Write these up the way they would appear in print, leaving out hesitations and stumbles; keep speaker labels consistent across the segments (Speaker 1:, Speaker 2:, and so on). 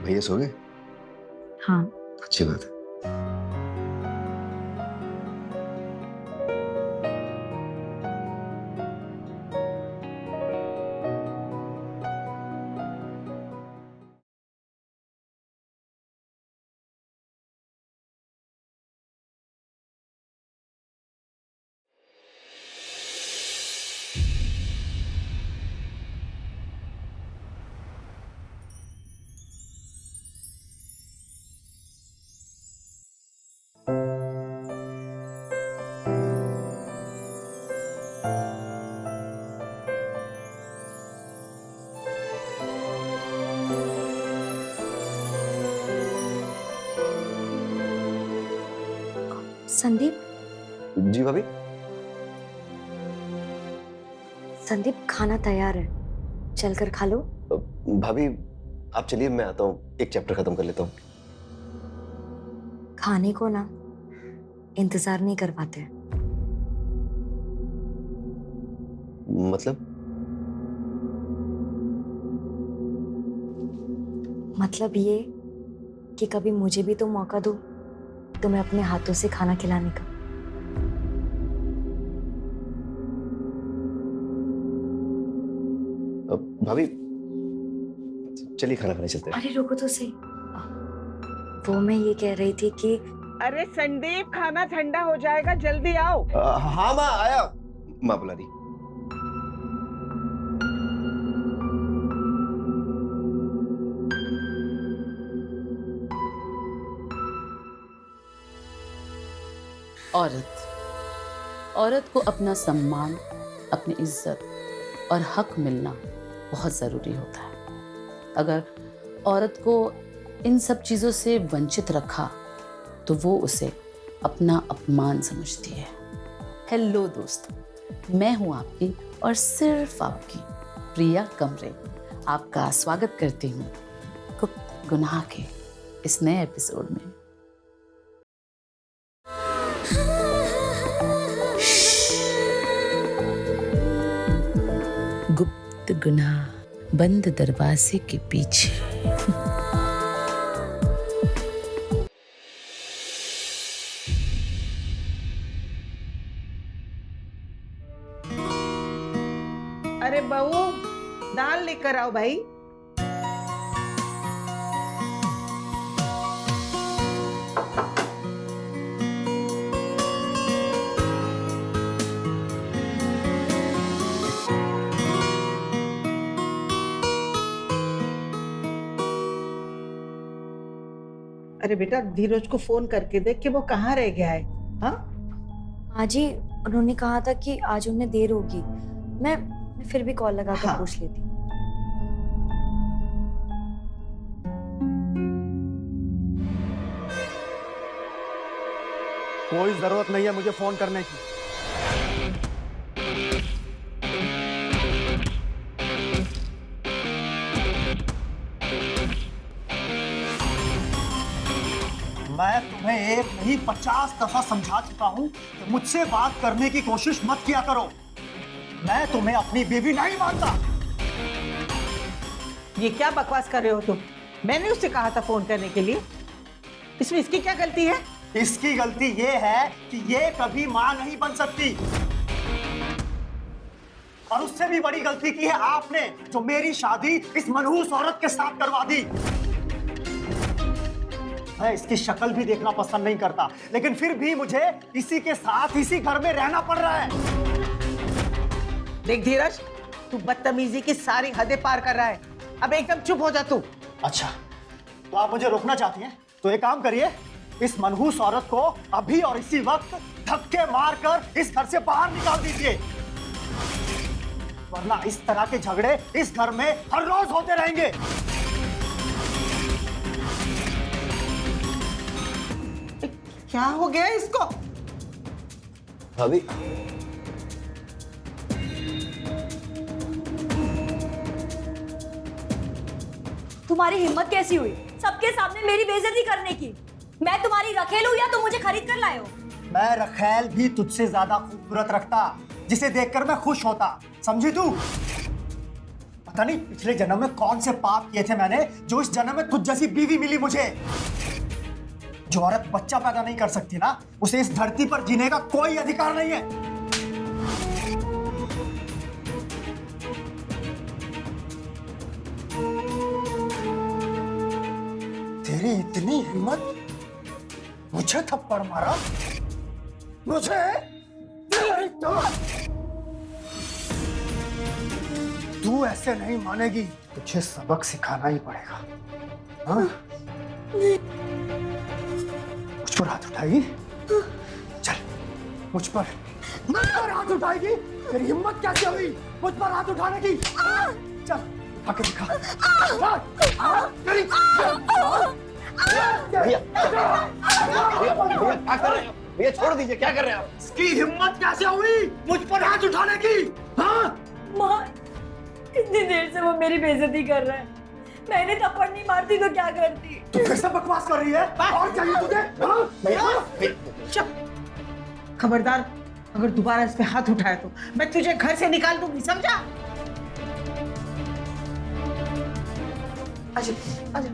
Speaker 1: भैया सो गए?
Speaker 2: हाँ।
Speaker 1: अच्छी बात है।
Speaker 2: संदीप,
Speaker 1: जी भाभी।
Speaker 2: संदीप खाना तैयार है, चलकर खा लो।
Speaker 1: भाभी आप चलिए, मैं आता हूँ, एक चैप्टर खत्म कर लेता हूँ।
Speaker 2: खाने को ना इंतजार नहीं कर पाते। मतलब ये कि कभी मुझे भी तो मौका दो तुम्हें अपने हाथों से खाना खिलाने का।
Speaker 1: भाभी चलिए खाना खाने चलते हैं।
Speaker 2: अरे रुको तो सही, वो मैं ये कह रही थी कि
Speaker 3: अरे संदीप, खाना ठंडा हो जाएगा, जल्दी आओ।
Speaker 1: हाँ माँ आया। माँ बुला रही।
Speaker 4: औरत को अपना सम्मान, अपनी इज्जत और हक मिलना बहुत ज़रूरी होता है। अगर औरत को इन सब चीज़ों से वंचित रखा तो वो उसे अपना अपमान समझती है। हेलो दोस्तों, मैं हूँ आपकी और सिर्फ आपकी प्रिया कमरे। आपका स्वागत करती हूँ गुप्त गुनाह के इस नए एपिसोड में। गुप्त गुनाह बंद दरवाजे के पीछे।
Speaker 3: अरे बहू, दाल लेकर आओ भाई। अरे बेटा, धीरज को फोन करके देख कि वो कहाँ रह गया है। हाँ
Speaker 2: हाँ जी, उन्होंने कहा था कि आज उन्हें देर होगी। मैं फिर भी कॉल लगा कर
Speaker 3: हाँ।
Speaker 2: पूछ लेती।
Speaker 5: कोई जरूरत नहीं है मुझे फोन करने की। मैं तुम्हें एक नहीं 50 दफा समझा चुका हूं कि मुझसे बात करने की कोशिश मत किया करो। मैं तुम्हें अपनी बीवी नहीं मानता।
Speaker 3: ये क्या बकवास कर रहे हो तुम? मैंने उससे कहा था फोन करने के लिए। इसमें इसकी क्या गलती है?
Speaker 5: इसकी गलती ये है कि ये कभी मां नहीं बन सकती। और उससे भी बड़ी गलती की है आपने, जो मेरी शादी इस मनहूस औरत के साथ करवा दी। मैं इसकी शक्ल भी देखना पसंद नहीं करता, लेकिन फिर भी मुझे इसी के साथ इसी घर में रहना पड़ रहा है।
Speaker 3: देख धीरज, तू बदतमीजी की सारी हदें पार कर रहा है। अब एकदम चुप हो जा तू।
Speaker 5: अच्छा, तो आप मुझे रोकना चाहती हैं? तो एक काम करिए, इस मनहूस औरत को अभी और इसी वक्त धक्के मारकर इस घर से बाहर निकाल दीजिए, वरना इस तरह के झगड़े इस घर में हर रोज होते रहेंगे।
Speaker 3: क्या हो गया इसको?
Speaker 1: भाभी
Speaker 2: तुम्हारी हिम्मत कैसी हुई सबके सामने मेरी बेइज्जती करने की? मैं तुम्हारी रखेल हूँ या तुम मुझे खरीद कर लाए हो?
Speaker 5: मैं रखैल भी तुझसे ज्यादा खूबसूरत रखता, जिसे देखकर मैं खुश होता, समझी तू? पता नहीं पिछले जन्म में कौन से पाप किए थे मैंने, जो इस जन्म में तुझ जैसी बीवी मिली मुझे। जो औरत बच्चा पैदा नहीं कर सकती ना, उसे इस धरती पर जीने का कोई अधिकार नहीं है। तेरी इतनी हिम्मत, मुझे थप्पड़ मारा, मुझे तेरी तो तू ऐसे नहीं मानेगी, तुझे सबक सिखाना ही पड़ेगा। हाँ? मुझ पर हाथ उठाएगी? चल, मुझ पर हाथ उठाएगी? तेरी हिम्मत कैसे हुई मुझ पर हाथ उठाने की? चल, आके दिखा।
Speaker 1: भैया क्या कर रहे हैं? भैया छोड़ दीजिए, क्या कर रहे हैं आप?
Speaker 5: इसकी हिम्मत कैसे हुई मुझ पर हाथ उठाने की? हाँ?
Speaker 2: माँ, इतनी देर से वो मेरी बेइज्जती कर रहा है। मैंने थप्पड़ नहीं मारती तो क्या करती?
Speaker 5: तू कैसे बकवास कर रही है? और चाहिए तुझे? हाँ?
Speaker 3: चुप। खबरदार, अगर दोबारा इस पे हाथ उठाए तो मैं तुझे घर से निकाल दूंगी, समझा? आजा, आजा।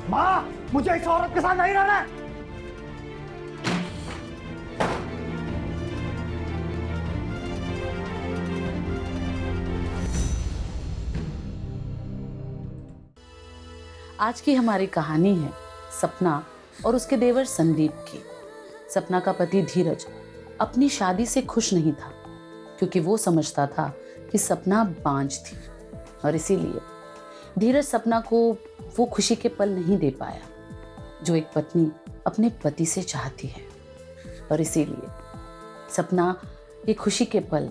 Speaker 5: माँ, मुझे इस औरत के साथ नहीं रहना है।
Speaker 4: आज की हमारी कहानी है सपना और उसके देवर संदीप की। सपना का पति धीरज अपनी शादी से खुश नहीं था, क्योंकि वो समझता था कि सपना बांझ थी, और इसीलिए धीरज सपना को वो खुशी के पल नहीं दे पाया जो एक पत्नी अपने पति से चाहती है। और इसीलिए सपना ये खुशी के पल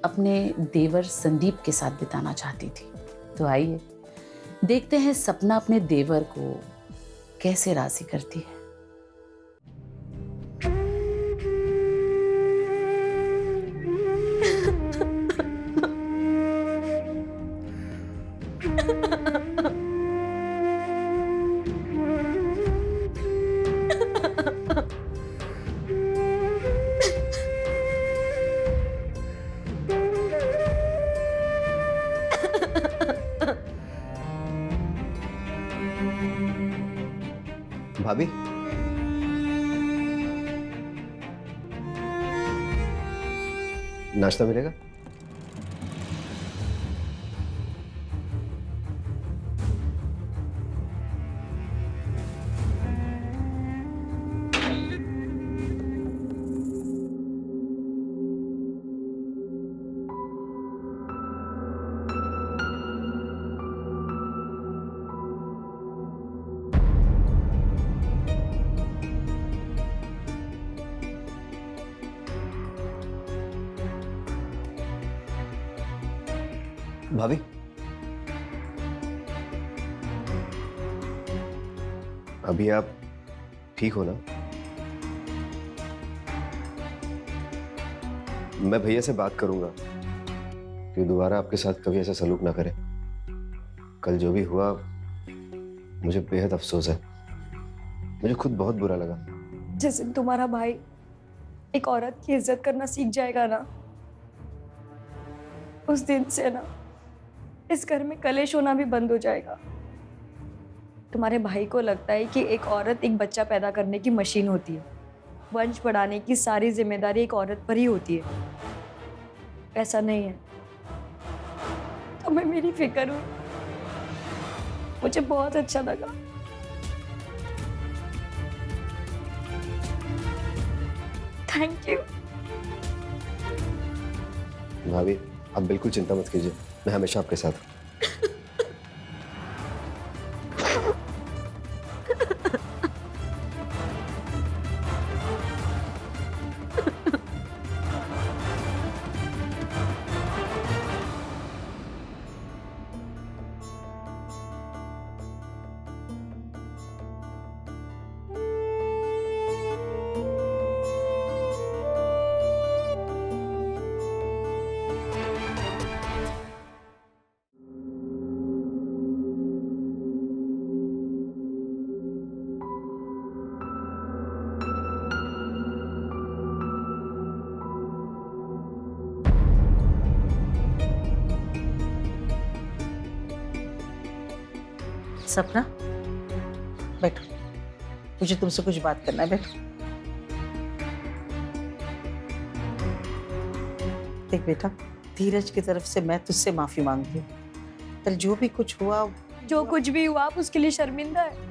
Speaker 4: अपने देवर संदीप के साथ बिताना चाहती थी। तो आइए देखते हैं सपना अपने देवर को कैसे राजी करती है।
Speaker 1: भाभी, नाश्ता मिलेगा? भाभी, अभी आप ठीक हो ना? मैं भैया से बात करूंगा कि दोबारा आपके साथ कभी ऐसा सलूक ना करे। कल जो भी हुआ मुझे बेहद अफसोस है, मुझे खुद बहुत बुरा लगा।
Speaker 2: जिस दिन तुम्हारा भाई एक औरत की इज्जत करना सीख जाएगा ना, उस दिन से ना इस घर में कलेश होना भी बंद हो जाएगा। तुम्हारे भाई को लगता है कि एक औरत एक बच्चा पैदा करने की मशीन होती है, वंश बढ़ाने की सारी जिम्मेदारी एक औरत पर ही होती है। ऐसा नहीं है। तुम्हें मेरी फिक्र हुई, मुझे बहुत अच्छा लगा। Thank you.
Speaker 1: भाभी, आप बिल्कुल चिंता मत कीजिए, मैं हमेशा आपके साथ हूं।
Speaker 3: सपना, बैठो, मुझे तुमसे कुछ बात करना है, बैठो। देख बेटा, धीरज की तरफ से मैं तुझसे माफी मांगती हूँ। पर जो भी कुछ हुआ,
Speaker 2: जो कुछ भी हुआ आप उसके लिए शर्मिंदा है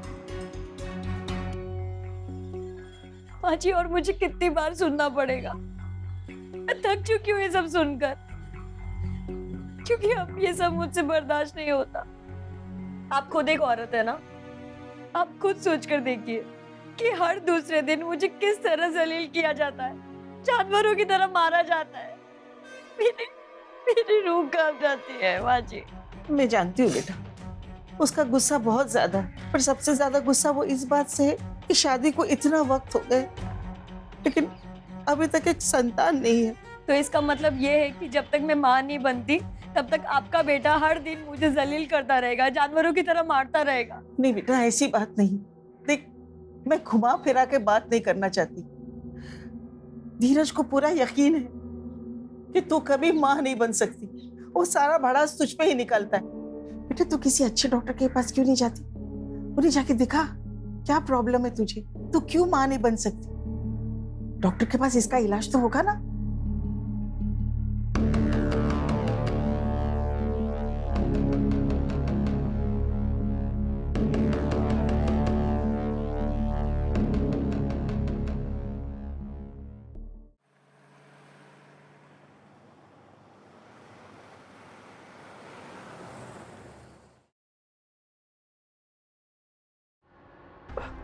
Speaker 2: माँ जी, और मुझे कितनी बार सुनना पड़ेगा। मैं थक चुकी हूँ ये सब सुनकर, क्योंकि अब ये सब मुझसे बर्दाश्त नहीं होता। आप खुद एक औरत है ना, आप खुद सोच कर देखिए कि हर दूसरे दिन मुझे किस तरह जलील किया जाता है, जानवरों की तरह मारा जाता है। मेरी मेरी रूह कांप जाती है माँ जी।
Speaker 3: मैं जानती हूँ बेटा, उसका गुस्सा बहुत ज्यादा है, पर सबसे ज्यादा गुस्सा वो इस बात से है कि शादी को इतना वक्त हो गए, लेकिन अभी तक एक संतान नहीं है।
Speaker 2: तो इसका मतलब ये है कि जब तक मैं माँ नहीं बनती तब तक आपका बेटा हर दिन मुझे जलील करता रहेगा, जानवरों की तरह मारता रहेगा।
Speaker 3: नहीं बेटा, ऐसी बात नहीं। देख, मैं घुमा फिरा के बात नहीं करना चाहती। धीरज को पूरा यकीन है कि तू कभी माँ नहीं बन सकती। वो सारा भड़ास तुझ पे ही निकलता है। बेटा, तू किसी अच्छे डॉक्टर के पास क्यों नहीं जाती? उन्हें जाके दिखा क्या प्रॉब्लम है तुझे, तू क्यों माँ नहीं बन सकती? डॉक्टर के पास इसका इलाज तो होगा ना।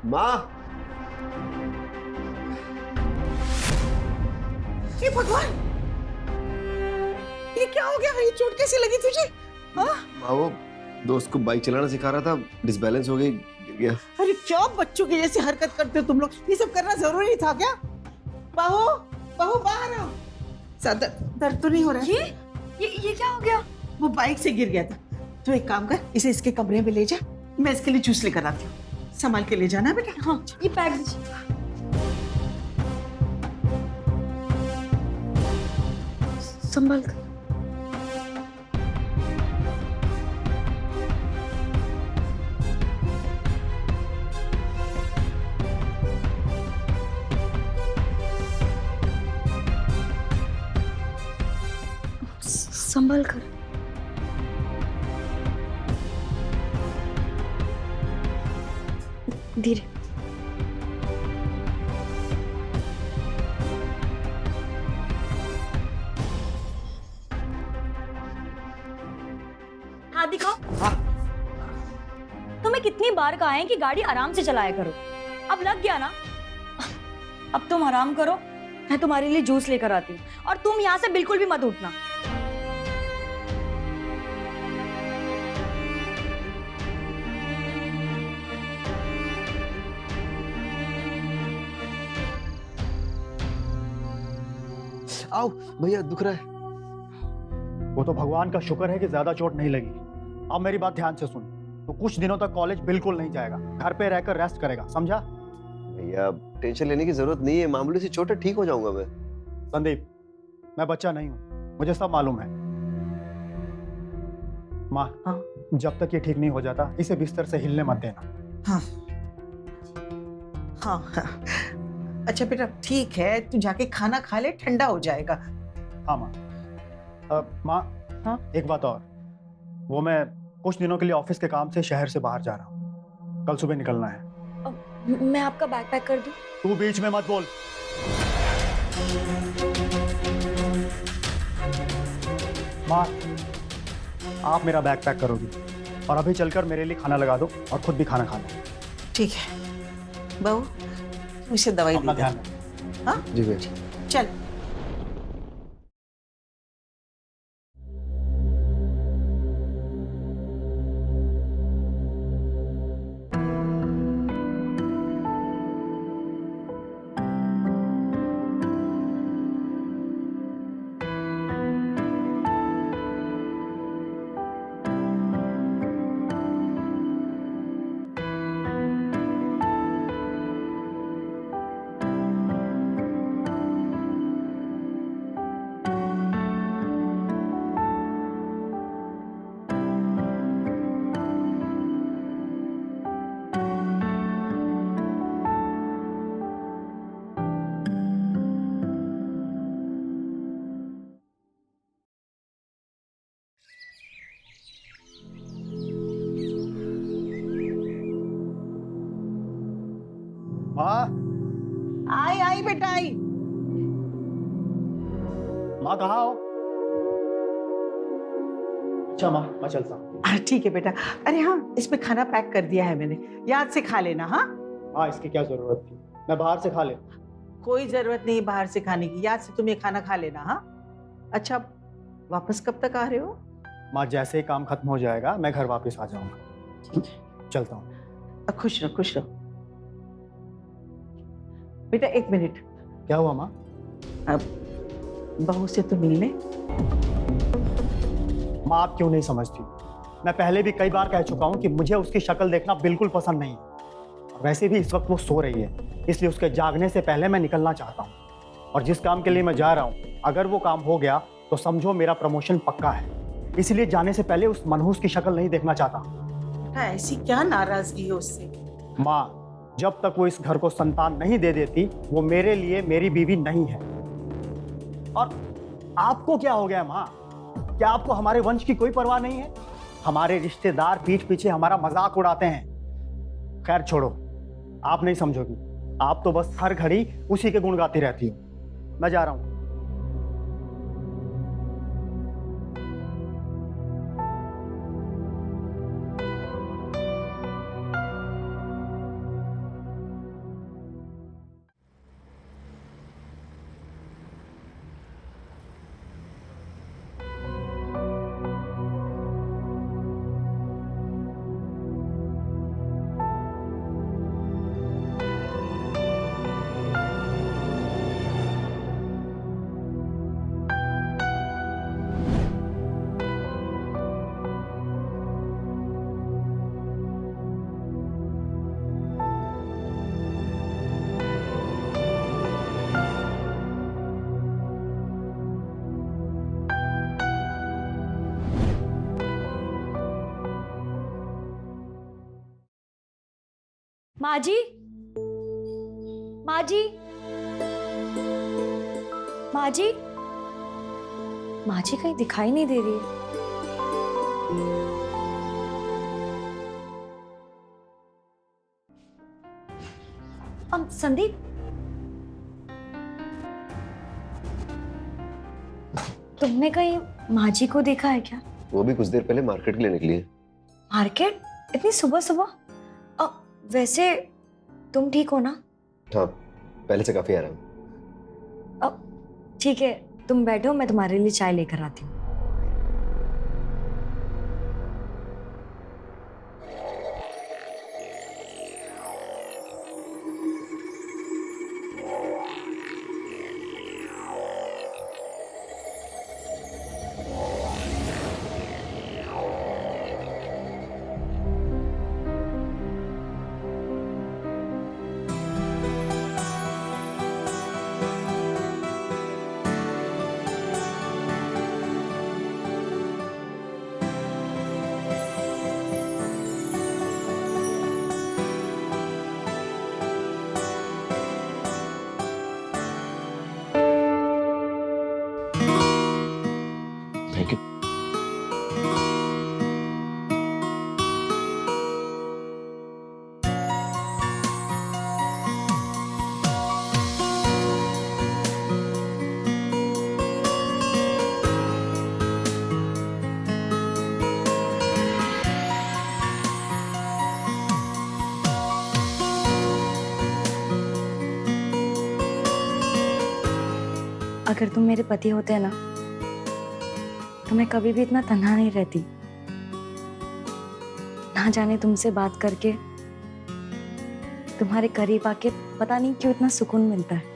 Speaker 1: माँ,
Speaker 3: हे भगवान, ये क्या हो गया? ये चोट कैसी लगी तुझे? हाँ?
Speaker 1: माँ वो दोस्त को बाइक चलाना सिखा रहा था, डिसबैलेंस हो गई, गिर गया।
Speaker 3: अरे क्या बच्चों की जैसी हरकत करते हो तुम लोग? ये सब करना जरूरी था क्या? बाहु, बाहु बाहर आओ। ज्यादा दर्द तो नहीं हो रहा है?
Speaker 2: ये क्या हो गया?
Speaker 3: वो बाइक से गिर गया था। तो एक काम कर, इसे इसके कमरे में ले जा, मैं इसके लिए जूस लेकर आती हूँ। संभाल के ले जाना बेटा।
Speaker 2: हाँ, ये पैक दीजिए। संभल कर। संभल कर। धीरे। हाथ दिखाओ। तुम्हें कितनी बार कहा है कि गाड़ी आराम से चलाया करो, अब लग गया ना। अब तुम आराम करो, मैं तुम्हारे लिए जूस लेकर आती हूँ, और तुम यहाँ से बिल्कुल भी मत उठना।
Speaker 1: आओ भैया, दुख रहा है।
Speaker 5: वो तो भगवान का शुक्र है कि ज्यादा चोट नहीं लगी। अब मेरी बात ध्यान से सुन, तो कुछ दिनों तक कॉलेज बिल्कुल नहीं जाएगा, घर पे रहकर रेस्ट करेगा, समझा?
Speaker 1: भैया टेंशन लेने की जरूरत नहीं है, मामूली सी चोट है, ठीक हो जाऊंगा मैं।
Speaker 5: संदीप, मैं बच्चा नहीं हूँ, मुझे सब मालूम है। माँ,
Speaker 3: हाँ?
Speaker 5: जब तक ये ठीक नहीं हो जाता इसे बिस्तर से हिलने मत देना।
Speaker 3: हाँ हाँ हाँ। अच्छा बेटा, ठीक है, तू जाके खाना खा ले, ठंडा हो जाएगा।
Speaker 5: हाँ माँ। माँ,
Speaker 3: हाँ?
Speaker 5: एक बात और, वो मैं कुछ दिनों के लिए ऑफिस के काम से शहर से बाहर जा रहा हूँ, कल सुबह निकलना है।
Speaker 2: मैं आपका बैग पैक कर दूं?
Speaker 5: तू बीच में मत बोल। माँ, आप मेरा बैग पैक करोगी और अभी चलकर मेरे लिए खाना लगा दो और खुद भी खाना खा लो।
Speaker 3: ठीक है बहू, उसे दवाई
Speaker 5: अपना
Speaker 3: दे
Speaker 5: ध्यान
Speaker 3: दे।
Speaker 5: रखो।
Speaker 3: हाँ
Speaker 1: जी भैया।
Speaker 3: चल।
Speaker 5: हाँ
Speaker 3: आई आई बेटा आई।
Speaker 5: माँ कहाँ हो? अच्छा माँ, मैं चलता हूँ।
Speaker 3: ठीक है बेटा। अरे हाँ, इसमें खाना पैक कर दिया है मैंने, याद से खा लेना। हाँ,
Speaker 5: हाँ, इसकी क्या जरूरत थी, मैं बाहर से खा ले।
Speaker 3: कोई जरूरत नहीं बाहर से खाने की, याद से तुम ये खाना खा लेना। हाँ अच्छा, वापस कब तक आ रहे हो?
Speaker 5: माँ, जैसे ही काम खत्म हो जाएगा मैं घर वापस आ जाऊंगा। चलता हूँ।
Speaker 3: खुश रहो खुश रहो। बेटा 1 मिनट।
Speaker 5: क्या हुआ माँ?
Speaker 3: बहू से तो मिलने।
Speaker 5: माँ, आप क्यों नहीं समझती? मैं पहले भी कई बार कह चुका हूँ कि मुझे उसकी शक्ल देखना बिल्कुल पसंद नहीं है। वैसे भी इस वक्त वो सो रही है, इसलिए उसके जागने से पहले मैं निकलना चाहता हूँ। और जिस काम के लिए मैं जा रहा हूँ, अगर वो काम हो गया तो समझो मेरा प्रमोशन पक्का है। इसलिए जाने से पहले उस मनहूस की शक्ल नहीं देखना चाहता।
Speaker 3: बेटा ऐसी क्या नाराजगी है उससे?
Speaker 5: माँ, जब तक वो इस घर को संतान नहीं दे देती, वो मेरे लिए मेरी बीवी नहीं है। और आपको क्या हो गया माँ? क्या आपको हमारे वंश की कोई परवाह नहीं है? हमारे रिश्तेदार पीठ पीछे हमारा मजाक उड़ाते हैं। खैर छोड़ो, आप नहीं समझोगी। आप तो बस हर घड़ी उसी के गुण गाती रहती हो। मैं जा रहा हूं।
Speaker 2: माँ जी, माँ जी, माँ जी, माँ जी कहीं दिखाई नहीं दे रही है। संदीप, तुमने कहीं माँ जी को देखा है क्या?
Speaker 1: वो भी कुछ देर पहले मार्केट के लिए निकली है।
Speaker 2: मार्केट? इतनी सुबह सुबह? वैसे तुम ठीक हो ना?
Speaker 1: हाँ, पहले से काफी आराम।
Speaker 2: अब ठीक है, तुम बैठो, मैं तुम्हारे लिए चाय लेकर आती हूँ।
Speaker 1: Thank you.
Speaker 2: अगर तुम मेरे पति होते ना तो मैं कभी भी इतना तन्हा नहीं रहती। ना जाने तुमसे बात करके, तुम्हारे करीब आके पता नहीं क्यों इतना सुकून मिलता है।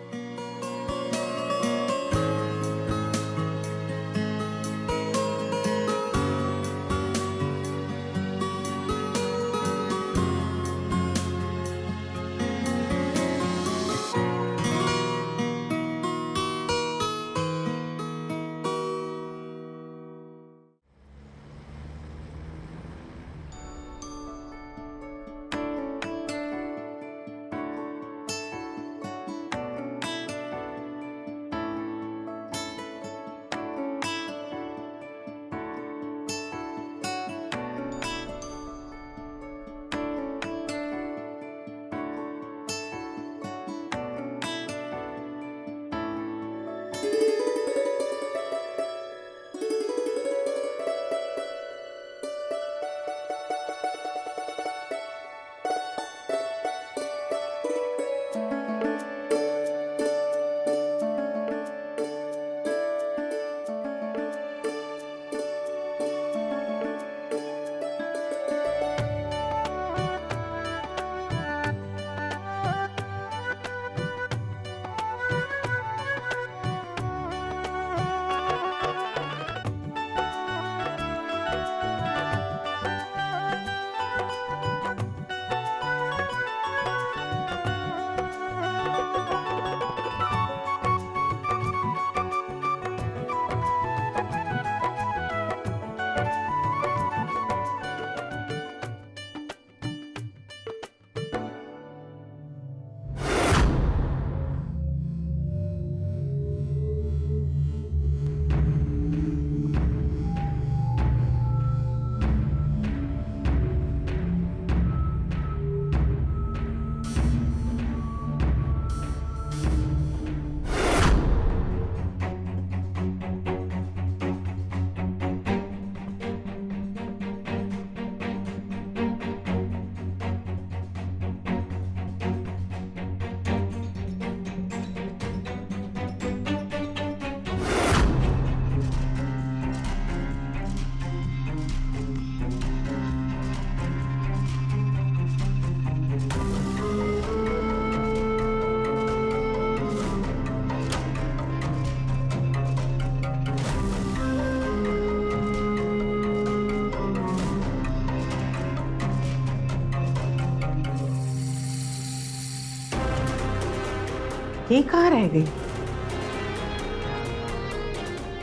Speaker 3: ये कहाँ रह गई?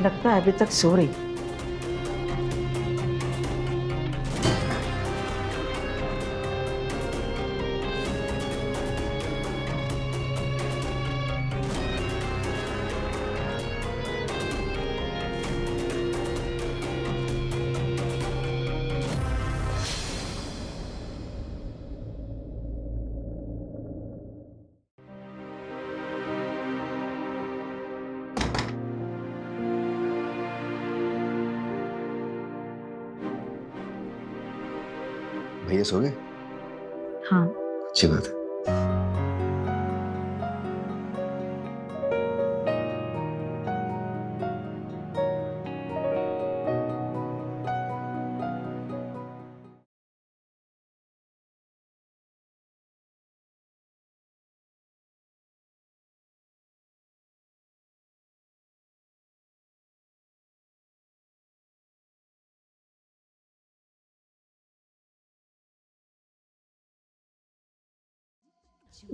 Speaker 3: लगता है अभी तक सो रही।
Speaker 1: भैया सो गए?
Speaker 2: हाँ।
Speaker 1: अच्छी बात है।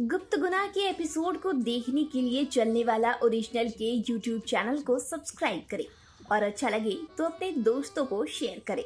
Speaker 6: गुप्त गुनाह के एपिसोड को देखने के लिए चलने वाला ओरिजिनल के YouTube चैनल को सब्सक्राइब करें और अच्छा लगे तो अपने दोस्तों को शेयर करें।